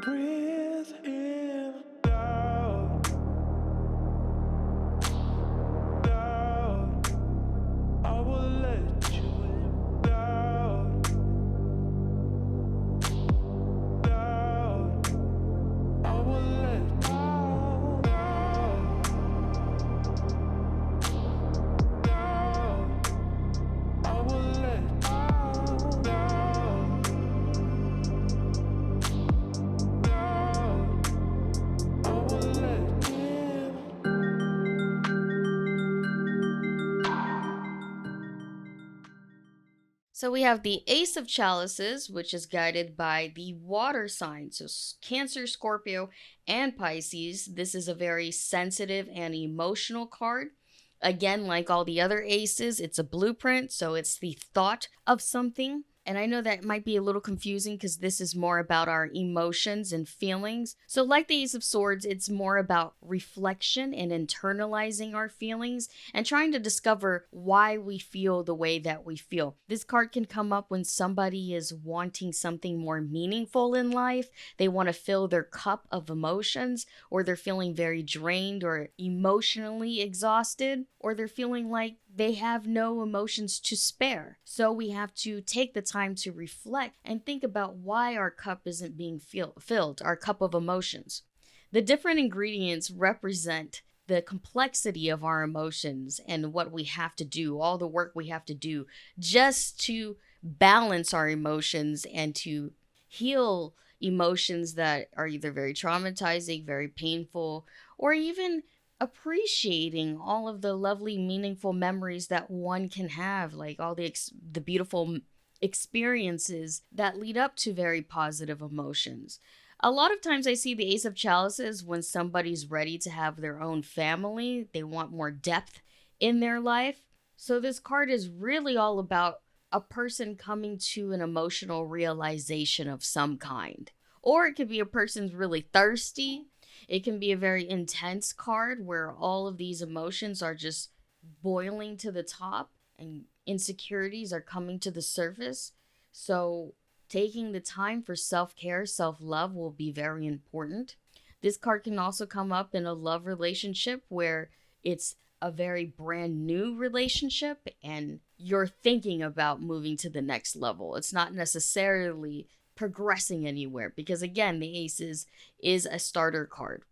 Breathe in, out, out. I will let you in, out, out. I will let out, out. I will let out, out. I will let in. So we have the Ace of Chalices, which is guided by the water signs. So Cancer, Scorpio, and Pisces. This is a very sensitive and emotional card. Again, like all the other aces, it's a blueprint. So it's the thought of something. And I know that might be a little confusing because this is more about our emotions and feelings. So, like the Ace of Swords, it's more about reflection and internalizing our feelings and trying to discover why we feel the way that we feel. This card can come up when somebody is wanting something more meaningful in life. They want to fill their cup of emotions, or they're feeling very drained or emotionally exhausted, or they're feeling like they have no emotions to spare. So we have to take the time to reflect and think about why our cup isn't being filled, our cup of emotions. The different ingredients represent the complexity of our emotions and what we have to do, all the work we have to do just to balance our emotions and to heal emotions that are either very traumatizing, very painful, or even appreciating all of the lovely meaningful memories that one can have, like all the beautiful experiences that lead up to very positive emotions. A lot of times I see the Ace of Chalices when somebody's ready to have their own family, they want more depth in their life. So this card is really all about a person coming to an emotional realization of some kind. Or it could be a person's really thirsty. It can be a very intense card where all of these emotions are just boiling to the top and insecurities are coming to the surface. So, taking the time for self care, self love will be very important. This card can also come up in a love relationship where it's a very brand new relationship and you're thinking about moving to the next level. It's not necessarily progressing anywhere because, again, the Aces is a starter card.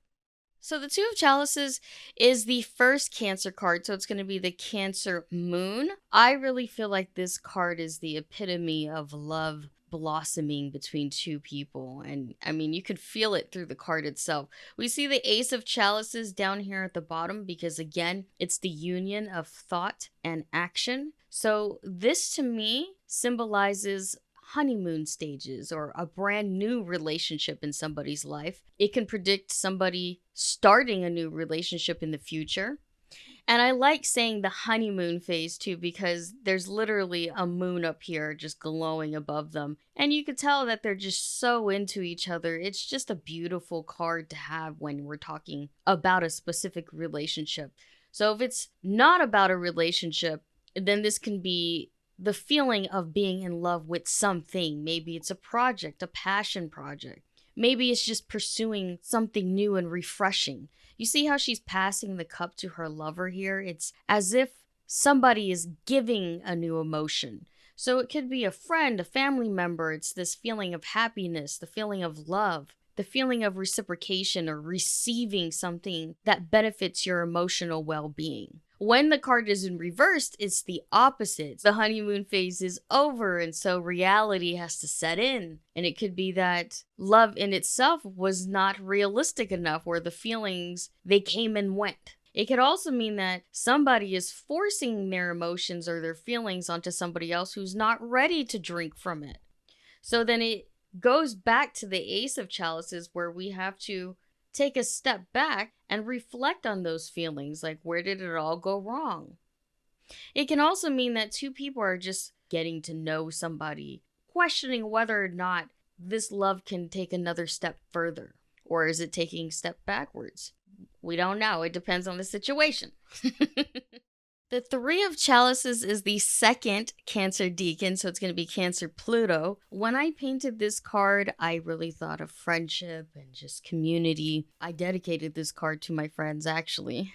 So the Two of Chalices is the first Cancer card, so it's going to be the Cancer Moon. I really feel like this card is the epitome of love blossoming between two people. And I mean, you could feel it through the card itself. We see the Ace of Chalices down here at the bottom because, again, it's the union of thought and action. So this to me symbolizes honeymoon stages or a brand new relationship in somebody's life. It can predict somebody starting a new relationship in the future. And I like saying the honeymoon phase too because there's literally a moon up here just glowing above them. And you could tell that they're just so into each other. It's just a beautiful card to have when we're talking about a specific relationship. So if it's not about a relationship, then this can be the feeling of being in love with something. Maybe it's a project, a passion project. Maybe it's just pursuing something new and refreshing. You see how she's passing the cup to her lover here? It's as if somebody is giving a new emotion. So it could be a friend, a family member. It's this feeling of happiness, the feeling of love, the feeling of reciprocation or receiving something that benefits your emotional well being. When the card is in reversed, it's the opposite. The honeymoon phase is over, and so reality has to set in. And it could be that love in itself was not realistic enough, where the feelings, they came and went. It could also mean that somebody is forcing their emotions or their feelings onto somebody else who's not ready to drink from it. So then it goes back to the Ace of Chalices, where we have to take a step back and reflect on those feelings, like where did it all go wrong? It can also mean that two people are just getting to know somebody, questioning whether or not this love can take another step further, or is it taking a step backwards? We don't know. It depends on the situation. The Three of Chalices is the second Cancer Deacon, so it's going to be Cancer Pluto. When I painted this card, I really thought of friendship and just community. I dedicated this card to my friends, actually.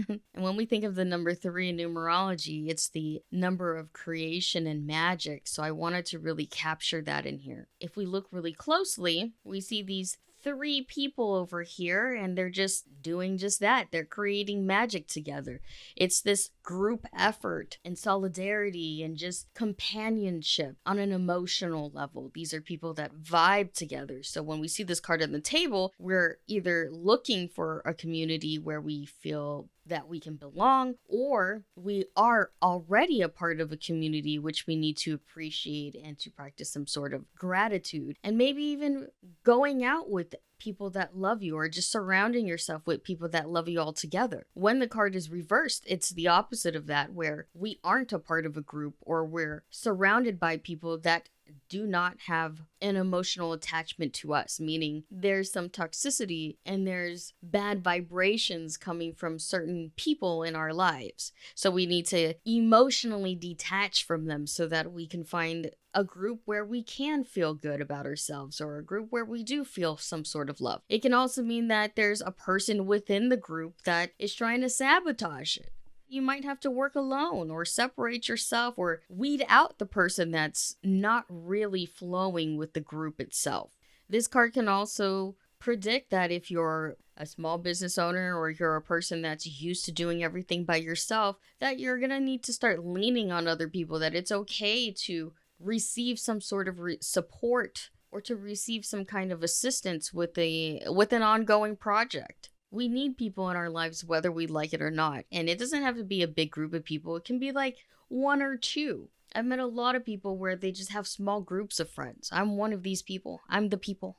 And when we think of the number 3 in numerology, it's the number of creation and magic, so I wanted to really capture that in here. If we look really closely, we see these 3 people over here, and they're just doing just that. They're creating magic together. It's this group effort and solidarity and just companionship on an emotional level. These are people that vibe together. So when we see this card on the table, we're either looking for a community where we feel that we can belong, or we are already a part of a community which we need to appreciate and to practice some sort of gratitude, and maybe even going out with people that love you, or just surrounding yourself with people that love you all together. When the card is reversed, it's the opposite of that, where we aren't a part of a group, or we're surrounded by people that do not have an emotional attachment to us, meaning there's some toxicity and there's bad vibrations coming from certain people in our lives. So we need to emotionally detach from them so that we can find a group where we can feel good about ourselves, or a group where we do feel some sort of love. It can also mean that there's a person within the group that is trying to sabotage it. You might have to work alone, or separate yourself, or weed out the person that's not really flowing with the group itself. This card can also predict that if you're a small business owner, or you're a person that's used to doing everything by yourself, that you're going to need to start leaning on other people, that it's okay to receive some sort of support, or to receive some kind of assistance with an ongoing project. We need people in our lives whether we like it or not. And it doesn't have to be a big group of people. It can be like 1 or 2. I've met a lot of people where they just have small groups of friends. I'm one of these people. I'm the people.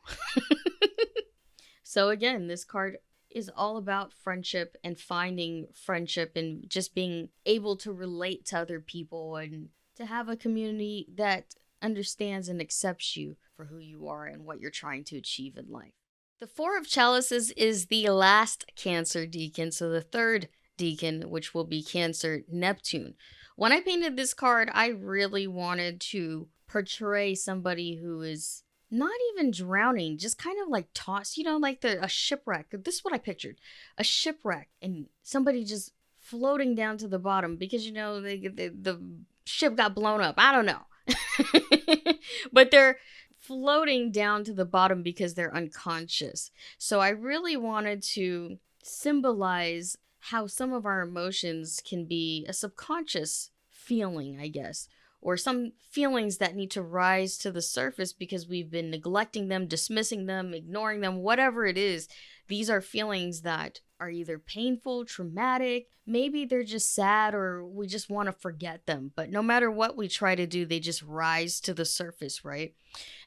So again, this card is all about friendship and finding friendship and just being able to relate to other people and to have a community that understands and accepts you for who you are and what you're trying to achieve in life. The Four of Chalices is the last Cancer Deacon, so the third Deacon, which will be Cancer Neptune. When I painted this card, I really wanted to portray somebody who is not even drowning, just kind of like tossed, like a shipwreck. This is what I pictured. A shipwreck and somebody just floating down to the bottom because, the ship got blown up. I don't know. But they're floating down to the bottom because they're unconscious. So I really wanted to symbolize how some of our emotions can be a subconscious feeling, I guess, or some feelings that need to rise to the surface because we've been neglecting them, dismissing them, ignoring them, whatever it is. These are feelings that are either painful, traumatic, maybe they're just sad, or we just want to forget them. But no matter what we try to do, they just rise to the surface, right?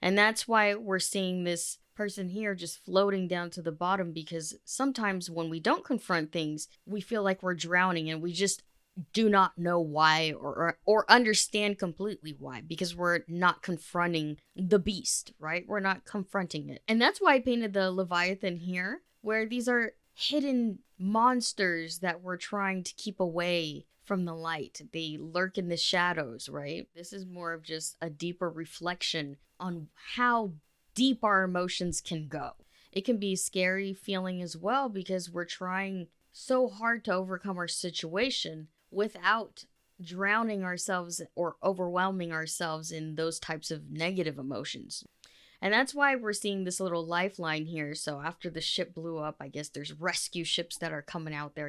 And that's why we're seeing this person here just floating down to the bottom, because sometimes when we don't confront things, we feel like we're drowning and we just do not know why or understand completely why, because we're not confronting the beast, right? We're not confronting it. And that's why I painted the Leviathan here, where these are hidden monsters that we're trying to keep away from the light. They lurk in the shadows, right? This is more of just a deeper reflection on how deep our emotions can go. It can be a scary feeling as well, because we're trying so hard to overcome our situation without drowning ourselves or overwhelming ourselves in those types of negative emotions. And that's why we're seeing this little lifeline here. So after the ship blew up, I guess there's rescue ships that are coming out there,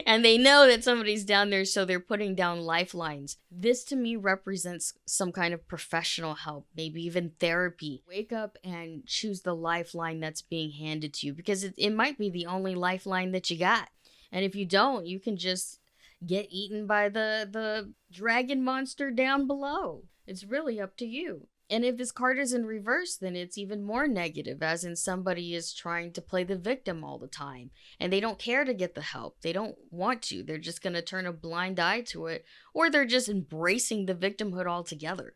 and they know that somebody's down there, so they're putting down lifelines. This to me represents some kind of professional help, maybe even therapy. Wake up and choose the lifeline that's being handed to you, because it might be the only lifeline that you got. And if you don't, you can just get eaten by the dragon monster down below. It's really up to you. And if this card is in reverse, then it's even more negative, as in somebody is trying to play the victim all the time, and they don't care to get the help. They don't want to. They're just going to turn a blind eye to it, or they're just embracing the victimhood altogether.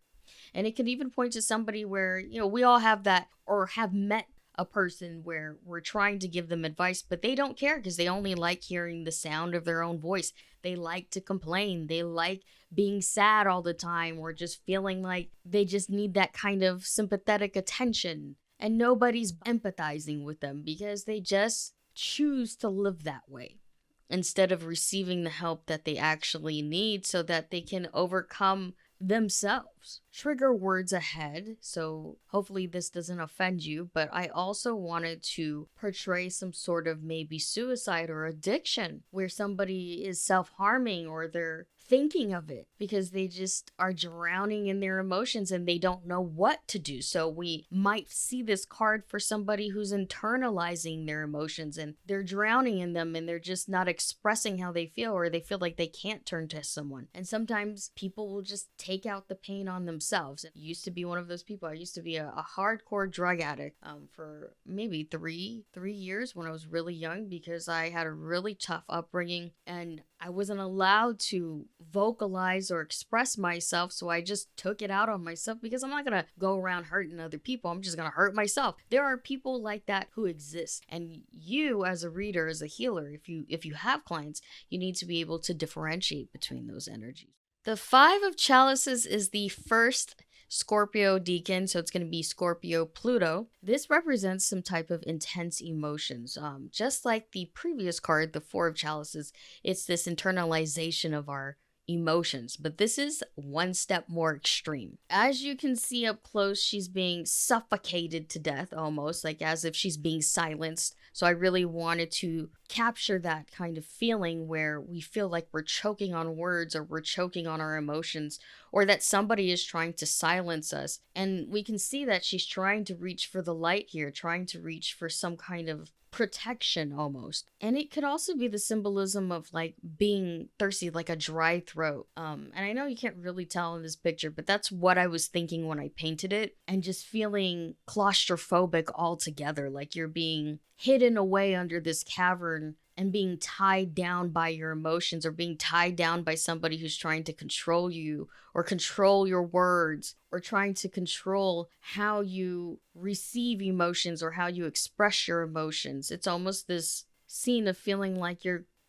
And it can even point to somebody where, we all have that, or have met a person where we're trying to give them advice, but they don't care because they only like hearing the sound of their own voice. They like to complain. They like being sad all the time or just feeling like they just need that kind of sympathetic attention. And nobody's empathizing with them because they just choose to live that way instead of receiving the help that they actually need so that they can overcome themselves. Trigger words ahead, so hopefully this doesn't offend you, but I also wanted to portray some sort of maybe suicide or addiction where somebody is self-harming or they're thinking of it because they just are drowning in their emotions and they don't know what to do. So we might see this card for somebody who's internalizing their emotions and they're drowning in them and they're just not expressing how they feel, or they feel like they can't turn to someone. And sometimes people will just take out the pain on themselves. I used to be one of those people. I used to be a hardcore drug addict for maybe three years when I was really young because I had a really tough upbringing and I wasn't allowed to vocalize or express myself, so I just took it out on myself because I'm not gonna go around hurting other people. I'm just gonna hurt myself. There are people like that who exist, and you as a reader, as a healer, if you have clients, you need to be able to differentiate between those energies. The Five of Chalices is the first Scorpio decan, so it's going to be Scorpio Pluto. This represents some type of intense emotions. Just like the previous card, the Four of Chalices, it's this internalization of our emotions, but this is one step more extreme. As you can see up close, she's being suffocated to death, almost like as if she's being silenced. So I really wanted to capture that kind of feeling where we feel like we're choking on words or we're choking on our emotions, or that somebody is trying to silence us. And we can see that she's trying to reach for the light here, trying to reach for some kind of protection almost. And it could also be the symbolism of like being thirsty, like a dry throat. And I know you can't really tell in this picture, but that's what I was thinking when I painted it, and just feeling claustrophobic altogether, like you're being hidden away under this cavern and being tied down by your emotions, or being tied down by somebody who's trying to control you or control your words, or trying to control how you receive emotions or how you express your emotions. It's almost this scene of feeling like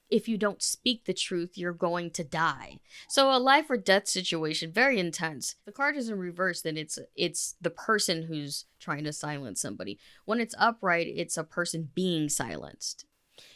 if you don't speak the truth, you're going to die. So a life or death situation, very intense. The card is in reverse, then it's the person who's trying to silence somebody. When it's upright, it's a person being silenced.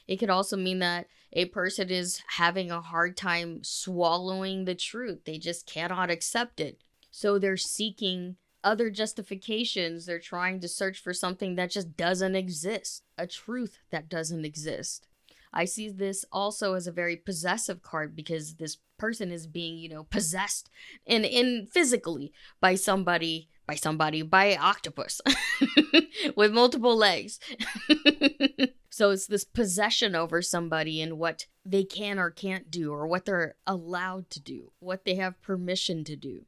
It could also mean that a person is having a hard time swallowing the truth. They just cannot accept it. So they're seeking other justifications. They're trying to search for something that just doesn't exist, a truth that doesn't exist. I see this also as a very possessive card because this person is being, possessed in physically by somebody, by octopus with multiple legs. So it's this possession over somebody and what they can or can't do, or what they're allowed to do, what they have permission to do.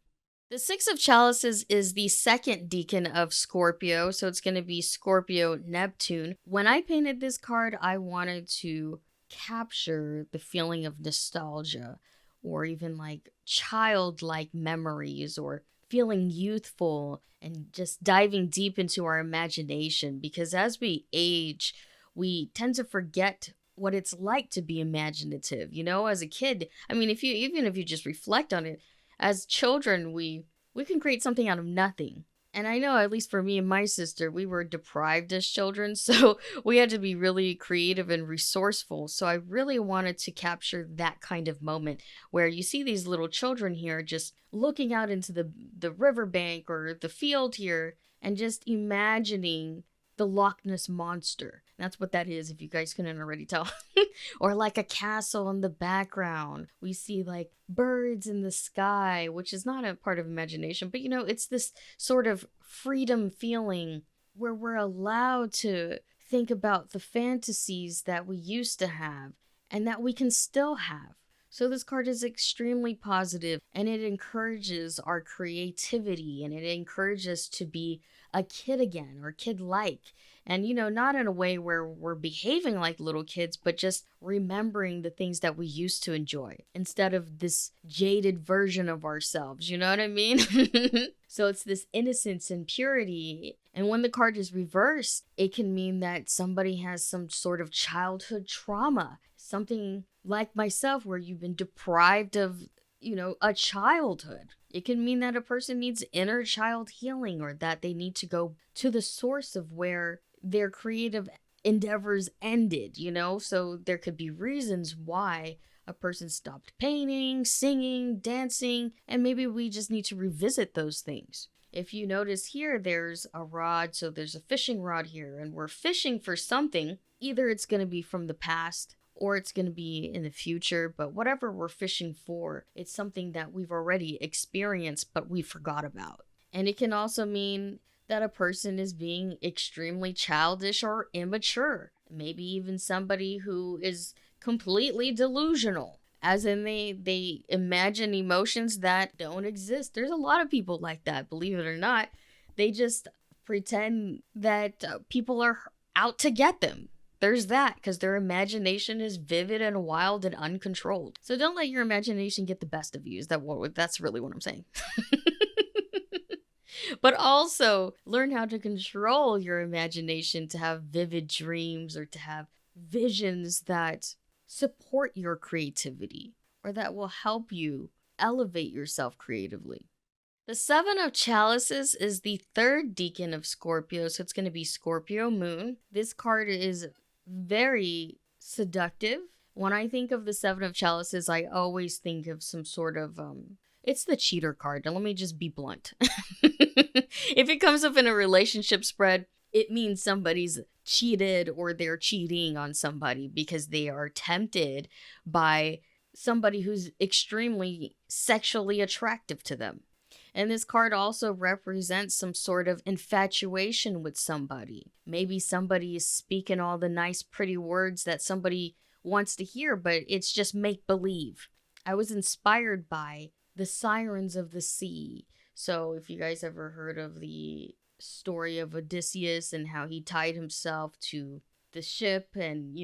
The Six of Chalices is the second decan of Scorpio, so it's going to be Scorpio Neptune. When I painted this card, I wanted to capture the feeling of nostalgia, or even like childlike memories, or feeling youthful, and just diving deep into our imagination, because as we age, we tend to forget what it's like to be imaginative. As a kid, I mean, even if you just reflect on it, as children, we can create something out of nothing. And I know, at least for me and my sister, we were deprived as children, so we had to be really creative and resourceful. So I really wanted to capture that kind of moment where you see these little children here just looking out into the riverbank or the field here and just imagining the Loch Ness Monster. That's what that is, if you guys couldn't already tell. Or like a castle in the background. We see like birds in the sky, which is not a part of imagination, but it's this sort of freedom feeling where we're allowed to think about the fantasies that we used to have and that we can still have. So this card is extremely positive, and it encourages our creativity, and it encourages us to be a kid again, or kid-like. And, not in a way where we're behaving like little kids, but just remembering the things that we used to enjoy instead of this jaded version of ourselves. You know what I mean? So it's this innocence and purity. And when the card is reversed, it can mean that somebody has some sort of childhood trauma, something like myself, where you've been deprived of, a childhood. It can mean that a person needs inner child healing, or that they need to go to the source of where their creative endeavors ended, So there could be reasons why a person stopped painting, singing, dancing, and maybe we just need to revisit those things. If you notice here, there's a rod, so there's a fishing rod here, and we're fishing for something. Either it's going to be from the past, or it's going to be in the future, but whatever we're fishing for, it's something that we've already experienced, but we forgot about. And it can also mean that a person is being extremely childish or immature. Maybe even somebody who is completely delusional, as in they imagine emotions that don't exist. There's a lot of people like that, believe it or not. They just pretend that people are out to get them. There's that, because their imagination is vivid and wild and uncontrolled. So don't let your imagination get the best of you. That's really what I'm saying. But also learn how to control your imagination to have vivid dreams, or to have visions that support your creativity, or that will help you elevate yourself creatively. The Seven of Chalices is the third decan of Scorpio, so it's going to be Scorpio moon. This card is very seductive. When I think of the Seven of Chalices, I always think of some sort of it's the cheater card. Now let me just be blunt. If it comes up in a relationship spread, it means somebody's cheated, or they're cheating on somebody because they are tempted by somebody who's extremely sexually attractive to them. And this card also represents some sort of infatuation with somebody. Maybe somebody is speaking all the nice, pretty words that somebody wants to hear, but it's just make-believe. I was inspired by the Sirens of the Sea. So if you guys ever heard of the story of Odysseus and how he tied himself to the ship and,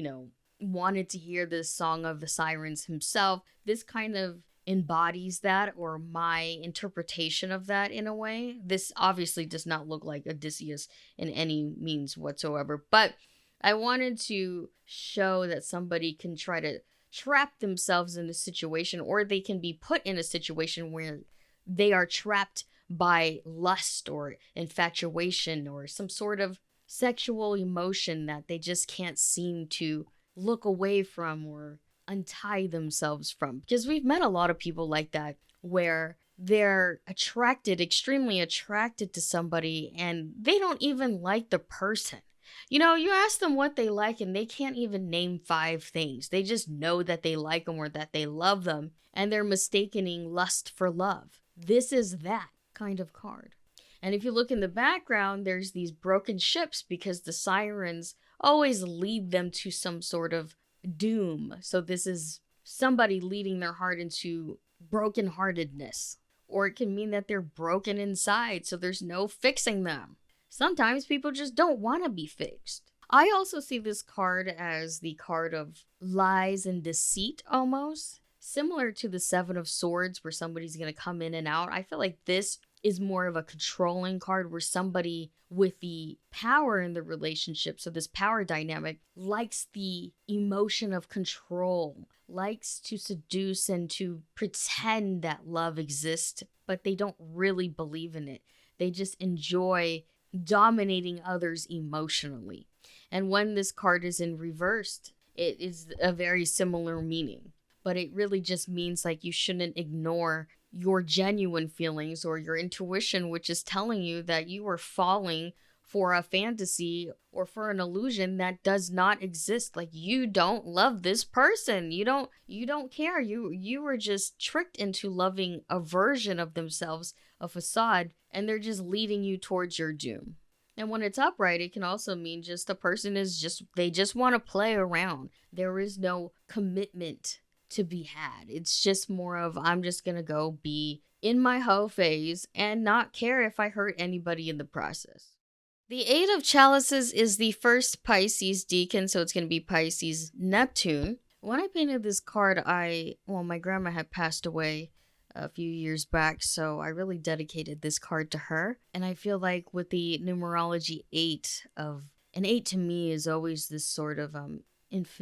wanted to hear the song of the sirens himself, this kind of embodies that, or my interpretation of that in a way. This obviously does not look like Odysseus in any means whatsoever, but I wanted to show that somebody can try to trap themselves in a situation, or they can be put in a situation where they are trapped by lust or infatuation or some sort of sexual emotion that they just can't seem to look away from or untie themselves from. Because we've met a lot of people like that, where they're extremely attracted to somebody, and they don't even like the person. You ask them what they like, and they can't even name 5 things. They just know that they like them or that they love them, and they're mistaking lust for love. This is that kind of card. And if you look in the background, there's these broken ships, because the sirens always lead them to some sort of doom. So this is somebody leading their heart into brokenheartedness. Or it can mean that they're broken inside, so there's no fixing them. Sometimes people just don't want to be fixed. I also see this card as the card of lies and deceit, almost. Similar to the Seven of Swords, where somebody's going to come in and out. I feel like this is more of a controlling card, where somebody with the power in the relationship, so this power dynamic, likes the emotion of control, likes to seduce and to pretend that love exists, but they don't really believe in it. They just enjoy dominating others emotionally. And when this card is in reversed, it is a very similar meaning. But it really just means like you shouldn't ignore your genuine feelings or your intuition, which is telling you that you are falling for a fantasy or for an illusion that does not exist. Like, you don't love this person. You don't care. You were just tricked into loving a version of themselves, a facade, and they're just leading you towards your doom. And when it's upright, it can also mean just a person they just want to play around. There is no commitment to be had. It's just more of I'm just gonna go be in my hoe phase and not care if I hurt anybody in the process. The Eight of Chalices is the first Pisces decan, so it's gonna be Pisces Neptune. When I painted this card, my grandma had passed away a few years back, so I really dedicated this card to her. And I feel like with the numerology 8 of an 8 to me is always this sort of it's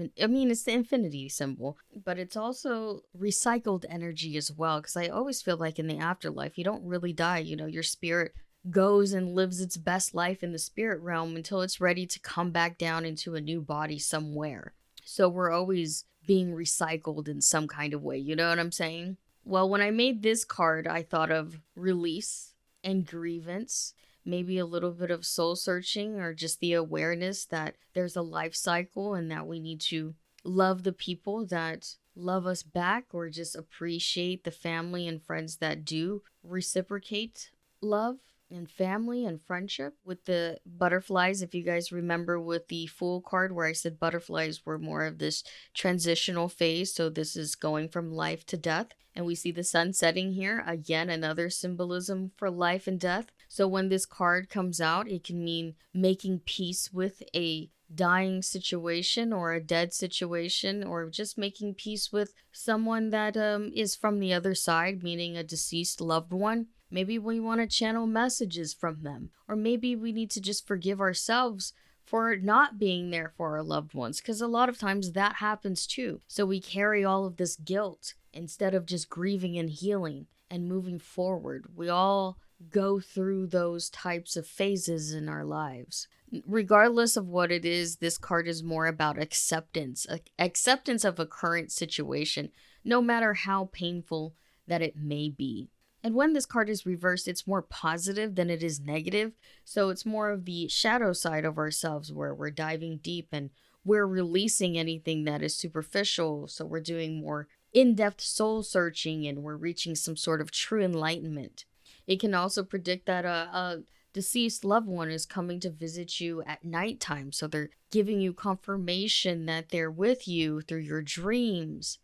the infinity symbol, but it's also recycled energy as well, because I always feel like in the afterlife you don't really die. Your spirit goes and lives its best life in the spirit realm until it's ready to come back down into a new body somewhere. So we're always being recycled in some kind of way, you know what I'm saying? Well, when I made this card, I thought of release and grievance, maybe a little bit of soul searching, or just the awareness that there's a life cycle and that we need to love the people that love us back, or just appreciate the family and friends that do reciprocate love and family and friendship. With the butterflies, if you guys remember with the Fool card where I said butterflies were more of this transitional phase, so this is going from life to death. And we see the sun setting here, again another symbolism for life and death. So when this card comes out, it can mean making peace with a dying situation or a dead situation, or just making peace with someone that is from the other side, meaning a deceased loved one. Maybe we want to channel messages from them, or maybe we need to just forgive ourselves for not being there for our loved ones, because a lot of times that happens too. So we carry all of this guilt instead of just grieving and healing and moving forward. We all go through those types of phases in our lives. Regardless of what it is, this card is more about acceptance of a current situation, no matter how painful that it may be. And when this card is reversed, it's more positive than it is negative. So it's more of the shadow side of ourselves, where we're diving deep and we're releasing anything that is superficial. So we're doing more in-depth soul searching and we're reaching some sort of true enlightenment. It can also predict that a deceased loved one is coming to visit you at nighttime. So they're giving you confirmation that they're with you through your dreams.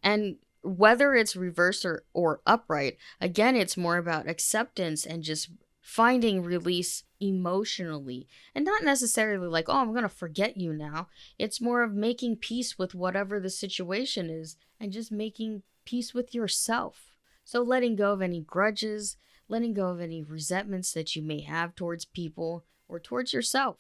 And whether it's reversed or upright, again, it's more about acceptance and just finding release emotionally. And not necessarily like, oh, I'm going to forget you now. It's more of making peace with whatever the situation is and just making peace with yourself. So letting go of any grudges, letting go of any resentments that you may have towards people or towards yourself.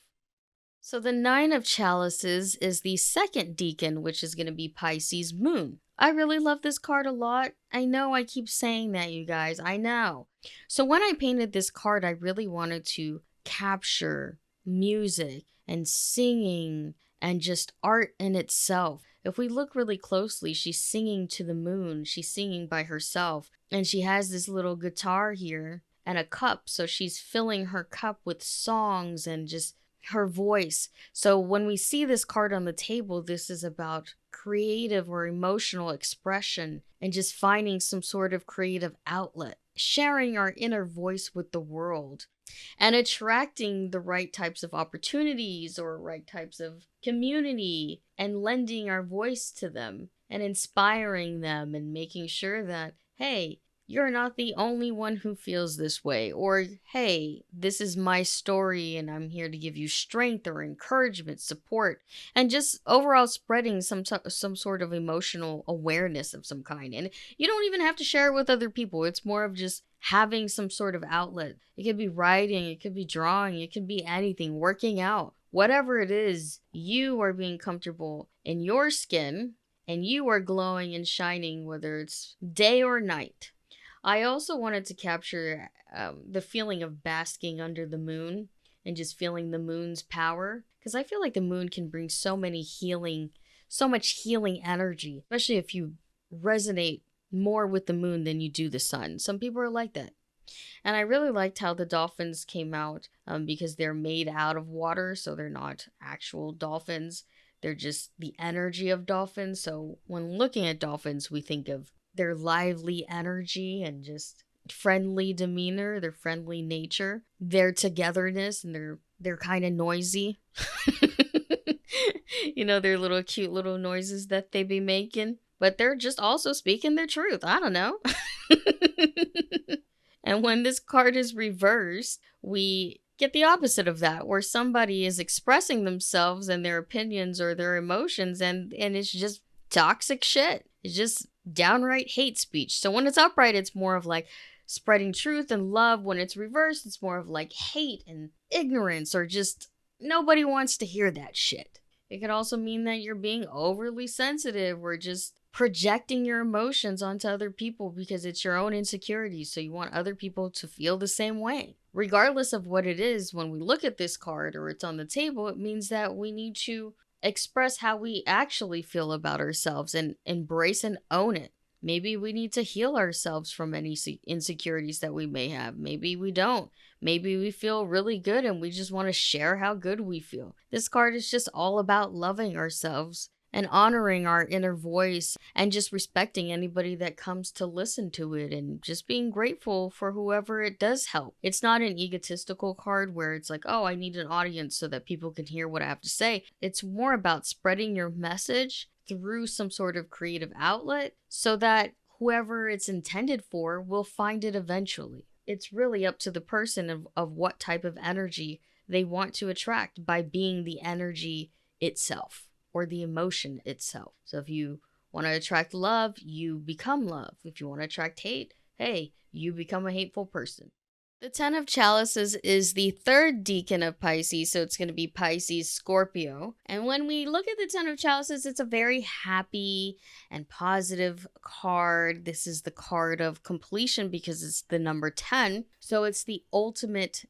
So the Nine of Chalices is the second decan, which is going to be Pisces Moon. I really love this card a lot. I know I keep saying that, you guys. I know. So when I painted this card, I really wanted to capture music and singing and just art in itself. If we look really closely, she's singing to the moon. She's singing by herself. And she has this little guitar here and a cup. So she's filling her cup with songs and just her voice. So when we see this card on the table, this is about creative or emotional expression and just finding some sort of creative outlet, sharing our inner voice with the world, and attracting the right types of opportunities or right types of community and lending our voice to them and inspiring them and making sure that, hey, you're not the only one who feels this way, or hey, this is my story and I'm here to give you strength or encouragement, support, and just overall spreading some sort of emotional awareness of some kind. And you don't even have to share it with other people. It's more of just having some sort of outlet. It could be writing, it could be drawing, it could be anything, working out, whatever it is. You are being comfortable in your skin and you are glowing and shining, whether it's day or night. I also wanted to capture the feeling of basking under the moon and just feeling the moon's power, because I feel like the moon can bring so much healing energy, especially if you resonate more with the moon than you do the sun. Some people are like that. And I really liked how the dolphins came out because they're made out of water, so they're not actual dolphins. They're just the energy of dolphins. So when looking at dolphins, we think of their lively energy and just friendly demeanor, their friendly nature, their togetherness, and they're kind of noisy. You know, their little cute little noises that they be making. but they're just also speaking their truth. I don't know. And when this card is reversed, we get the opposite of that, where somebody is expressing themselves and their opinions or their emotions, and it's just toxic shit. It's just downright hate speech. So when it's upright, it's more of like spreading truth and love. When it's reversed, it's more of like hate and ignorance, or just nobody wants to hear that shit. It could also mean that you're being overly sensitive, or just projecting your emotions onto other people because it's your own insecurities, so you want other people to feel the same way. Regardless of what it is, when we look at this card or it's on the table, it means that we need to express how we actually feel about ourselves and embrace and own it. Maybe we need to heal ourselves from any insecurities that we may have. Maybe we don't. Maybe we feel really good and we just want to share how good we feel. This card is just all about loving ourselves and honoring our inner voice, and just respecting anybody that comes to listen to it, and just being grateful for whoever it does help. It's not an egotistical card where it's like, oh, I need an audience so that people can hear what I have to say. It's more about spreading your message through some sort of creative outlet so that whoever it's intended for will find it eventually. It's really up to the person of what type of energy they want to attract by being the energy itself, or the emotion itself. So if you want to attract love, you become love. If you want to attract hate, hey, you become a hateful person. The 10 of Chalices is the third decan of Pisces, so it's going to be Pisces, Scorpio. And when we look at the 10 of Chalices, it's a very happy and positive card. This is the card of completion because it's the number 10. So it's the ultimate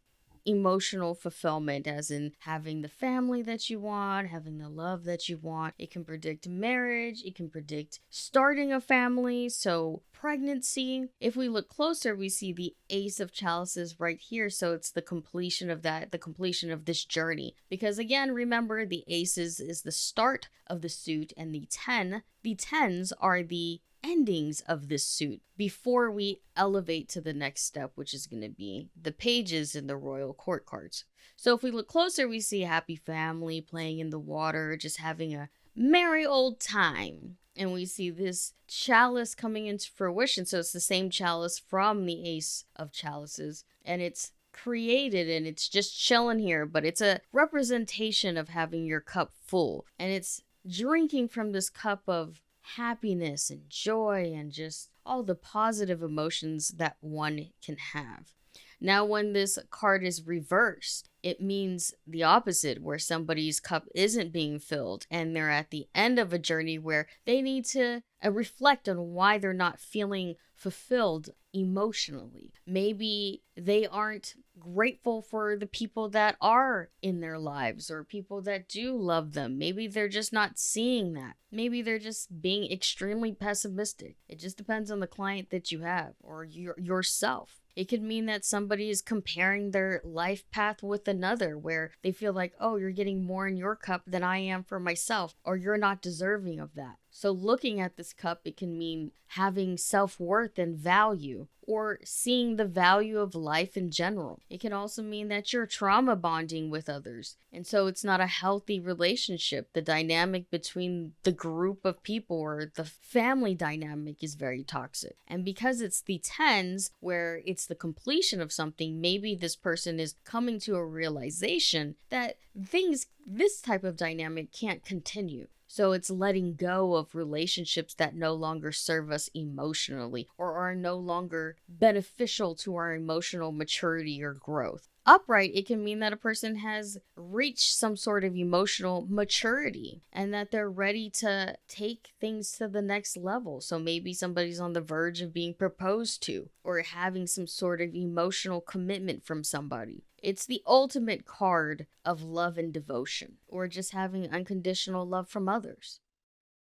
emotional fulfillment, as in having the family that you want, having the love that you want. It can predict marriage, it can predict starting a family, so pregnancy. If we look closer, we see the Ace of Chalices right here, so it's the completion of that, the completion of this journey. Because again, remember, the Aces is the start of the suit, and the 10s are the endings of this suit before we elevate to the next step, which is going to be the pages in the royal court cards. So if we look closer, we see a happy family playing in the water, just having a merry old time. And we see this chalice coming into fruition. So it's the same chalice from the Ace of Chalices, and it's created and it's just chilling here, but it's a representation of having your cup full, and it's drinking from this cup of happiness and joy and just all the positive emotions that one can have. Now, when this card is reversed, it means the opposite, where somebody's cup isn't being filled and they're at the end of a journey where they need to reflect on why they're not feeling fulfilled emotionally. Maybe they aren't grateful for the people that are in their lives or people that do love them. Maybe they're just not seeing that. Maybe they're just being extremely pessimistic. It just depends on the client that you have or yourself. It could mean that somebody is comparing their life path with another, where they feel like, oh, you're getting more in your cup than I am for myself, or you're not deserving of that. So looking at this cup, it can mean having self-worth and value, or seeing the value of life in general. It can also mean that you're trauma bonding with others, and so it's not a healthy relationship. The dynamic between the group of people or the family dynamic is very toxic. And because it's the 10s, where it's the completion of something, maybe this person is coming to a realization that this type of dynamic can't continue. So it's letting go of relationships that no longer serve us emotionally or are no longer beneficial to our emotional maturity or growth. Upright, it can mean that a person has reached some sort of emotional maturity and that they're ready to take things to the next level. So maybe somebody's on the verge of being proposed to or having some sort of emotional commitment from somebody. It's the ultimate card of love and devotion, or just having unconditional love from others.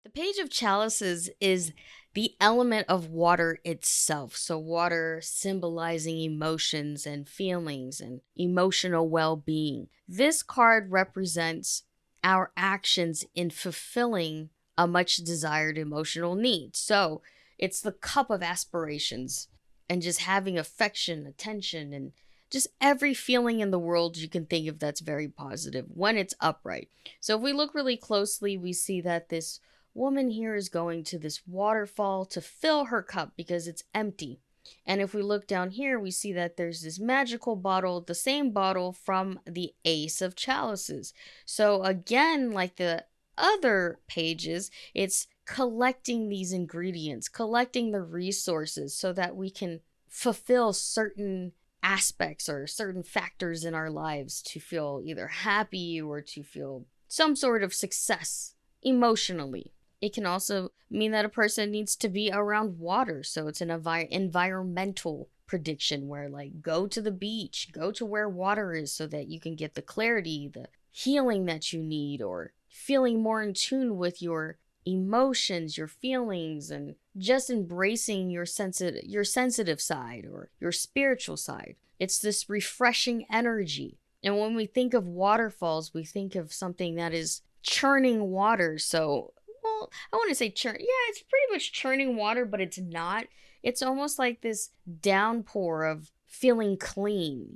The Page of Chalices is the element of water itself. So water symbolizing emotions and feelings and emotional well-being. This card represents our actions in fulfilling a much desired emotional need. So it's the cup of aspirations and just having affection, attention, and just every feeling in the world you can think of that's very positive when it's upright. So if we look really closely, we see that this woman here is going to this waterfall to fill her cup because it's empty. And if we look down here, we see that there's this magical bottle, the same bottle from the Ace of Chalices. So again, like the other pages, it's collecting these ingredients, collecting the resources so that we can fulfill certain aspects or certain factors in our lives to feel either happy or to feel some sort of success emotionally. It can also mean that a person needs to be around water. So it's an environmental prediction where, like, go to the beach, go to where water is so that you can get the clarity, the healing that you need, or feeling more in tune with your emotions, your feelings, and just embracing your sensitive side or your spiritual side. It's this refreshing energy. And when we think of waterfalls, we think of something that is churning water. So, well, I want to say churn. Yeah, it's pretty much churning water, but it's not. It's almost like this downpour of feeling clean,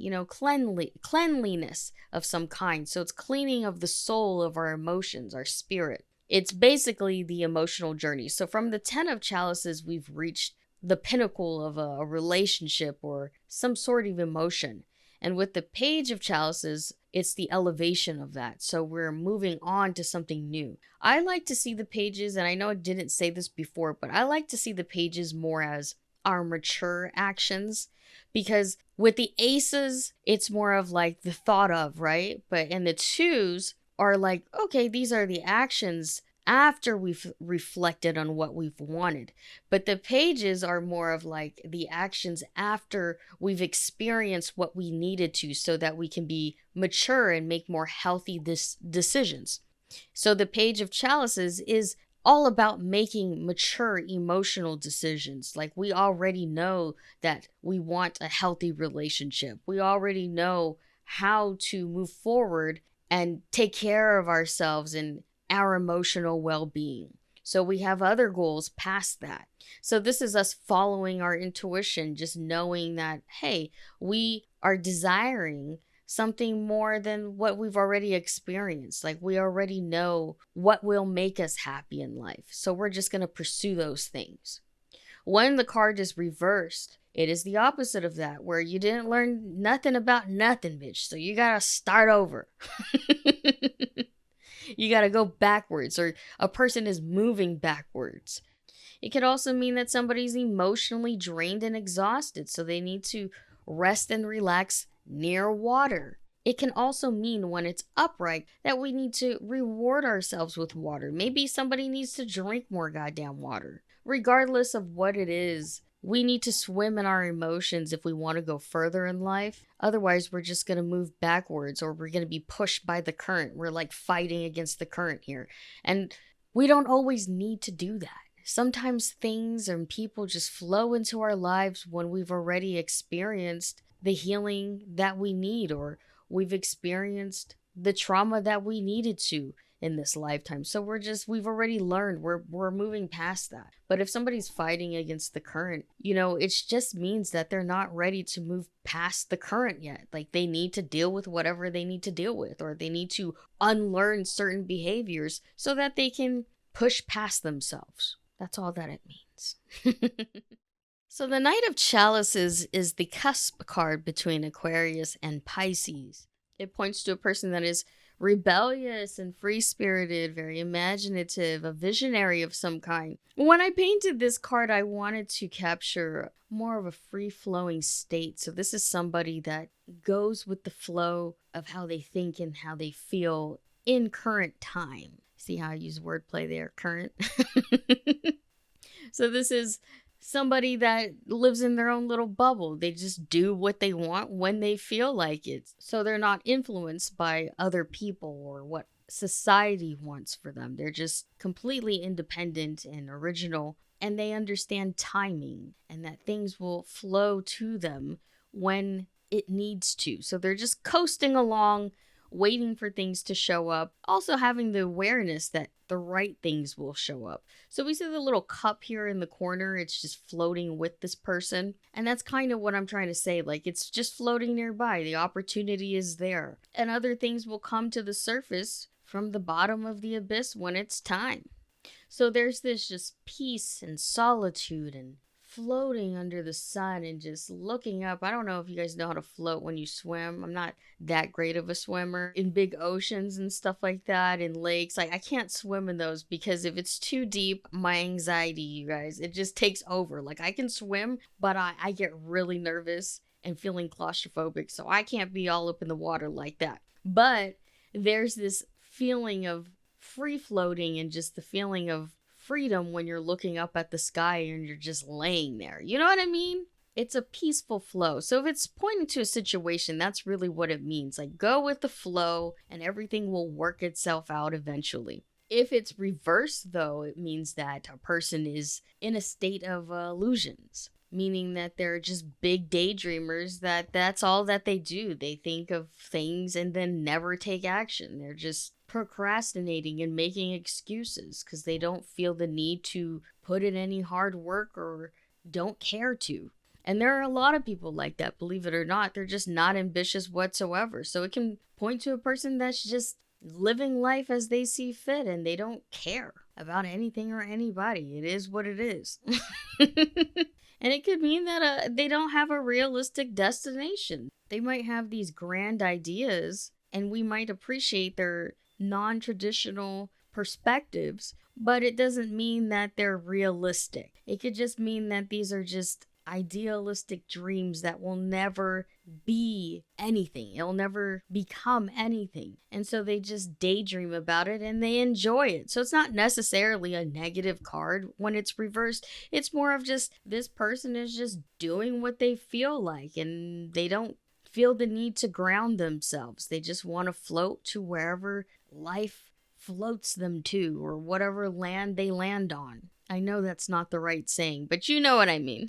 cleanliness of some kind. So it's cleaning of the soul, of our emotions, our spirit. It's basically the emotional journey. So from the 10 of Chalices, we've reached the pinnacle of a relationship or some sort of emotion. And with the Page of Chalices, it's the elevation of that. So we're moving on to something new. I like to see the pages, and I know I didn't say this before, but I like to see the pages more as our mature actions. Because with the aces, it's more of like the thought of, right? But in the twos are like, okay, these are the actions after we've reflected on what we've wanted. But the pages are more of like the actions after we've experienced what we needed to so that we can be mature and make more healthy decisions. So the Page of Chalices is all about making mature emotional decisions. Like, we already know that we want a healthy relationship. We already know how to move forward and take care of ourselves and our emotional well-being. So we have other goals past that. So this is us following our intuition, just knowing that, hey, we are desiring something more than what we've already experienced. Like, we already know what will make us happy in life. So we're just going to pursue those things. When the card is reversed, it is the opposite of that, where you didn't learn nothing about nothing, bitch. So you got to start over. You got to go backwards, or a person is moving backwards. It could also mean that somebody's emotionally drained and exhausted, so they need to rest and relax near water. It can also mean, when it's upright, that we need to reward ourselves with water. Maybe somebody needs to drink more goddamn water. Regardless of what it is, we need to swim in our emotions if we want to go further in life. Otherwise, we're just going to move backwards, or we're going to be pushed by the current. We're like fighting against the current here. And we don't always need to do that. Sometimes things and people just flow into our lives when we've already experienced the healing that we need, or we've experienced the trauma that we needed to in this lifetime. So we've already learned, we're moving past that. But if somebody's fighting against the current, it just means that they're not ready to move past the current yet. Like, they need to deal with whatever they need to deal with, or they need to unlearn certain behaviors so that they can push past themselves. That's all that it means. So the Knight of Chalices is the cusp card between Aquarius and Pisces. It points to a person that is rebellious and free-spirited, very imaginative, a visionary of some kind. When I painted this card, I wanted to capture more of a free-flowing state. So this is somebody that goes with the flow of how they think and how they feel in current time. See how I use wordplay there, current? So this is somebody that lives in their own little bubble. They just do what they want when they feel like it. So they're not influenced by other people or what society wants for them. They're just completely independent and original, and they understand timing and that things will flow to them when it needs to. So they're just coasting along, waiting for things to show up, also having the awareness that the right things will show up. So we see the little cup here in the corner. It's just floating with this person. And that's kind of what I'm trying to say. Like, it's just floating nearby. The opportunity is there. And other things will come to the surface from the bottom of the abyss when it's time. So there's this just peace and solitude and floating under the sun and just looking up. I don't know if you guys know how to float when you swim. I'm not that great of a swimmer in big oceans and stuff like that, in lakes. Like, I can't swim in those because if it's too deep, my anxiety, you guys, it just takes over. Like, I can swim, but I get really nervous and feeling claustrophobic, so I can't be all up in the water like that. But there's this feeling of free floating and just the feeling of freedom when you're looking up at the sky and you're just laying there. You know what I mean? It's a peaceful flow. So if it's pointing to a situation, that's really what it means. Like, go with the flow and everything will work itself out eventually. If it's reversed, though, it means that a person is in a state of illusions, meaning that they're just big daydreamers, that's all that they do. They think of things and then never take action. They're just procrastinating and making excuses because they don't feel the need to put in any hard work or don't care to. And there are a lot of people like that, believe it or not. They're just not ambitious whatsoever. So it can point to a person that's just living life as they see fit and they don't care about anything or anybody. It is what it is. And it could mean that they don't have a realistic destination. They might have these grand ideas and we might appreciate their non-traditional perspectives, but it doesn't mean that they're realistic. It could just mean that these are just idealistic dreams that will never be anything. It'll never become anything. And so they just daydream about it and they enjoy it. So it's not necessarily a negative card when it's reversed. It's more of just this person is just doing what they feel like and they don't feel the need to ground themselves. They just want to float to wherever life floats them to or whatever land they land on. I know that's not the right saying, but you know what I mean.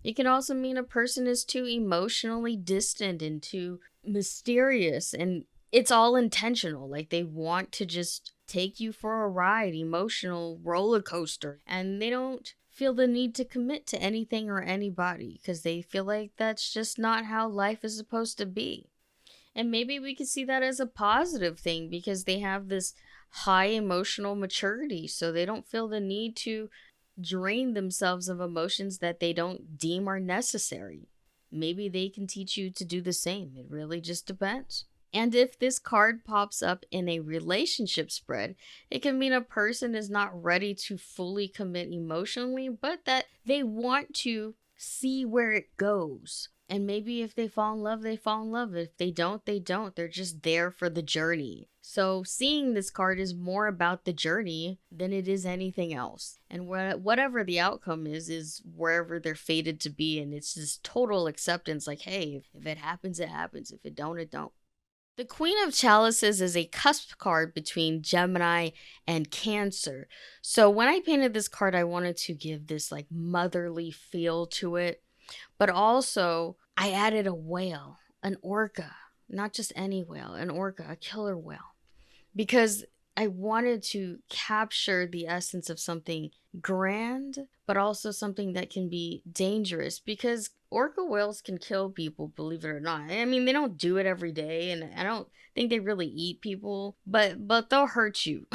It can also mean a person is too emotionally distant and too mysterious, and it's all intentional. Like, they want to just take you for a ride, emotional roller coaster, and they don't feel the need to commit to anything or anybody because they feel like that's just not how life is supposed to be. And maybe we could see that as a positive thing because they have this high emotional maturity, so they don't feel the need to drain themselves of emotions that they don't deem are necessary. Maybe they can teach you to do the same. It really just depends. And if this card pops up in a relationship spread, it can mean a person is not ready to fully commit emotionally, but that they want to see where it goes. And maybe if they fall in love, they fall in love. If they don't, they don't. They're just there for the journey. So seeing this card is more about the journey than it is anything else. And whatever the outcome is wherever they're fated to be. And it's just total acceptance. Like, hey, if it happens, it happens. If it don't, it don't. The Queen of Chalices is a cusp card between Gemini and Cancer. So when I painted this card, I wanted to give this like motherly feel to it. But also, I added a whale, an orca, not just any whale, an orca, a killer whale, because I wanted to capture the essence of something grand, but also something that can be dangerous, because orca whales can kill people, believe it or not. I mean, they don't do it every day, and I don't think they really eat people, but they'll hurt you.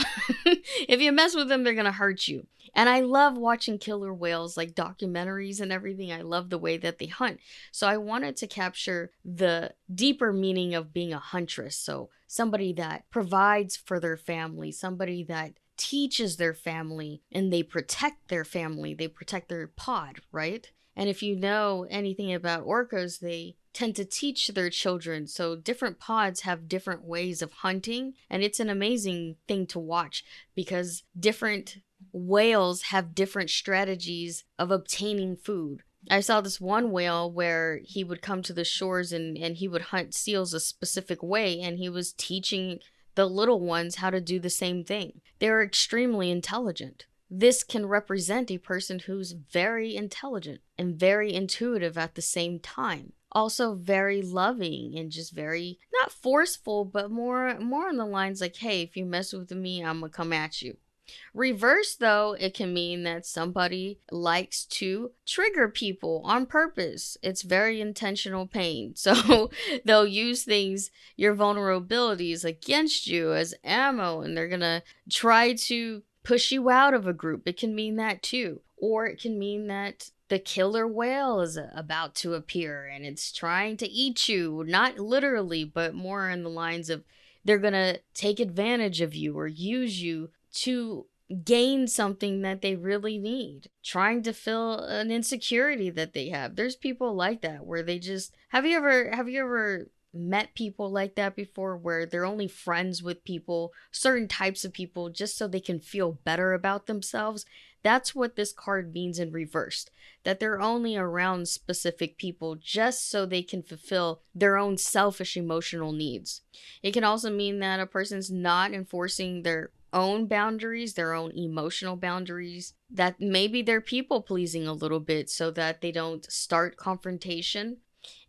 If you mess with them, they're gonna hurt you. And I love watching killer whales, like documentaries and everything. I love the way that they hunt. So I wanted to capture the deeper meaning of being a huntress. So somebody that provides for their family, somebody that teaches their family, and they protect their family. They protect their pod, right? And if you know anything about orcas, they tend to teach their children. So different pods have different ways of hunting. And it's an amazing thing to watch because different whales have different strategies of obtaining food. I saw this one whale where he would come to the shores and he would hunt seals a specific way, and he was teaching the little ones how to do the same thing. They're extremely intelligent. This can represent a person who's very intelligent and very intuitive at the same time. Also very loving and just very, not forceful, but more on the lines like, hey, if you mess with me, I'm gonna come at you. Reverse, though, it can mean that somebody likes to trigger people on purpose. It's very intentional pain. So they'll use things, your vulnerabilities, against you as ammo, and they're gonna try to push you out of a group. It can mean that too. Or it can mean that the killer whale is about to appear and it's trying to eat you. Not literally, but more in the lines of they're gonna take advantage of you or use you to gain something that they really need, trying to fill an insecurity that they have. There's people like that where they just have you ever met people like that before, where they're only friends with people, certain types of people, just so they can feel better about themselves? That's what this card means in reversed, that they're only around specific people just so they can fulfill their own selfish emotional needs. It can also mean that a person's not enforcing their own boundaries, their own emotional boundaries, that maybe they're people pleasing a little bit so that they don't start confrontation.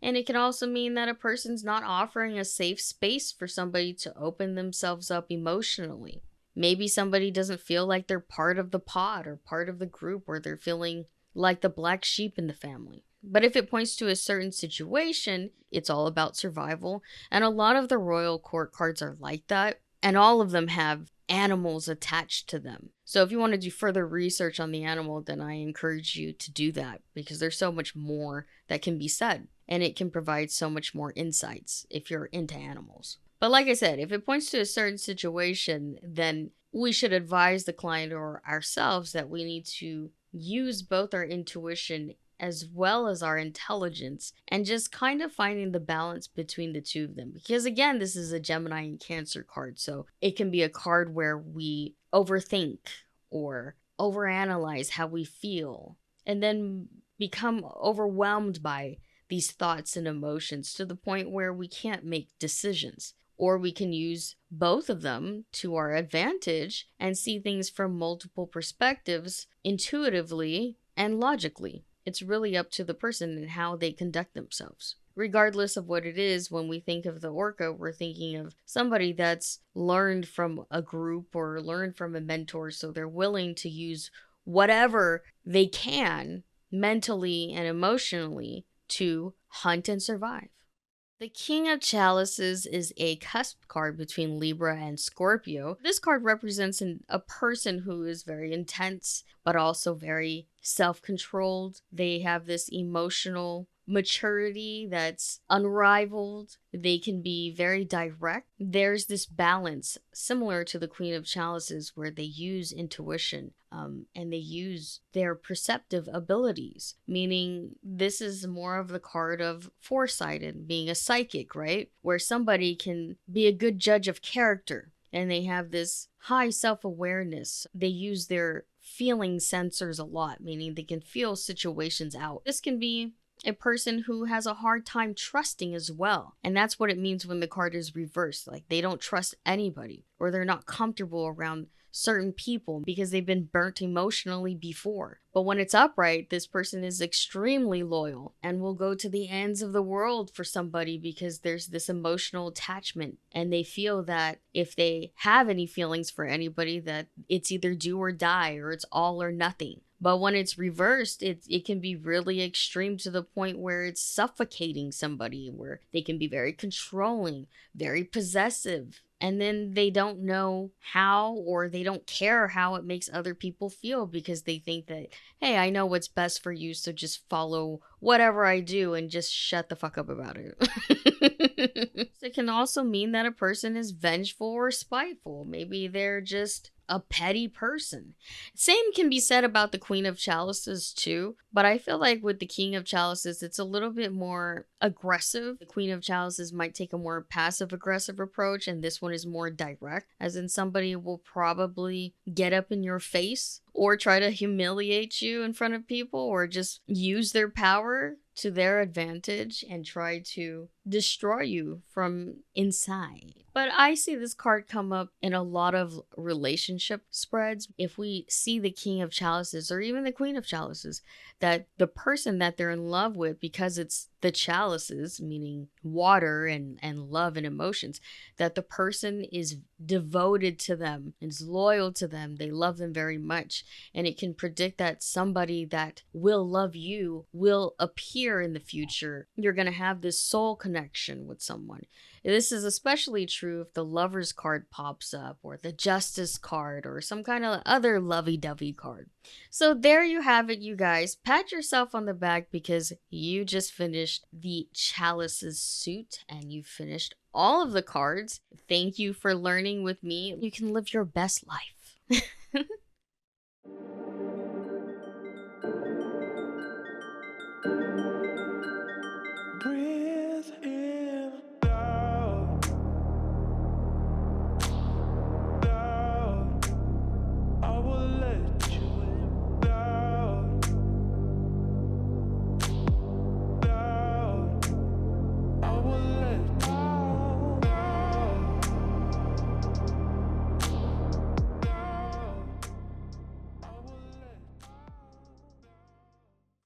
And it can also mean that a person's not offering a safe space for somebody to open themselves up emotionally. Maybe somebody doesn't feel like they're part of the pod or part of the group, or they're feeling like the black sheep in the family. But if it points to a certain situation, it's all about survival. And a lot of the royal court cards are like that. And all of them have animals attached to them. So if you want to do further research on the animal, then I encourage you to do that, because there's so much more that can be said. And it can provide so much more insights if you're into animals. But like I said, if it points to a certain situation, then we should advise the client or ourselves that we need to use both our intuition as well as our intelligence, and just kind of finding the balance between the two of them. Because again, this is a Gemini and Cancer card, so it can be a card where we overthink or overanalyze how we feel, and then become overwhelmed by these thoughts and emotions to the point where we can't make decisions. Or we can use both of them to our advantage and see things from multiple perspectives, intuitively and logically. It's really up to the person and how they conduct themselves. Regardless of what it is, when we think of the orca, we're thinking of somebody that's learned from a group or learned from a mentor, so they're willing to use whatever they can mentally and emotionally to hunt and survive. The King of Chalices is a cusp card between Libra and Scorpio. This card represents a person who is very intense, but also very self-controlled. They have this emotional maturity that's unrivaled. They can be very direct. There's this balance similar to the Queen of Chalices where they use intuition and they use their perceptive abilities, meaning this is more of the card of foresight and being a psychic, right? Where somebody can be a good judge of character and they have this high self-awareness. They use their feeling sensors a lot, meaning they can feel situations out. This can be a person who has a hard time trusting as well. And that's what it means when the card is reversed. Like they don't trust anybody, or they're not comfortable around certain people because they've been burnt emotionally before. But when it's upright, this person is extremely loyal and will go to the ends of the world for somebody because there's this emotional attachment, and they feel that if they have any feelings for anybody, that it's either do or die, or it's all or nothing. But when it's reversed, it can be really extreme to the point where it's suffocating somebody, where they can be very controlling, very possessive, and then they don't know how, or they don't care how it makes other people feel, because they think that, hey, I know what's best for you, so just follow whatever I do and just shut the fuck up about it. It can also mean that a person is vengeful or spiteful. Maybe they're just a petty person. Same can be said about the Queen of Chalices too, but I feel like with the King of Chalices, it's a little bit more aggressive. The Queen of Chalices might take a more passive aggressive approach, and this one is more direct, as in somebody will probably get up in your face or try to humiliate you in front of people, or just use their power to their advantage and try to destroy you from inside. But I see this card come up in a lot of relationship spreads. If we see the King of Chalices or even the Queen of Chalices, that the person that they're in love with, because it's the chalices, meaning water and love and emotions, that the person is devoted to them, is loyal to them, they love them very much. And it can predict that somebody that will love you will appear in the future. You're going to have this soul connection with someone. This is especially true if the Lover's card pops up, or the Justice card, or some kind of other lovey-dovey card. So there you have it, you guys. Pat yourself on the back because you just finished the Chalices suit and you finished all of the cards. Thank you for learning with me. You can live your best life. Breathe.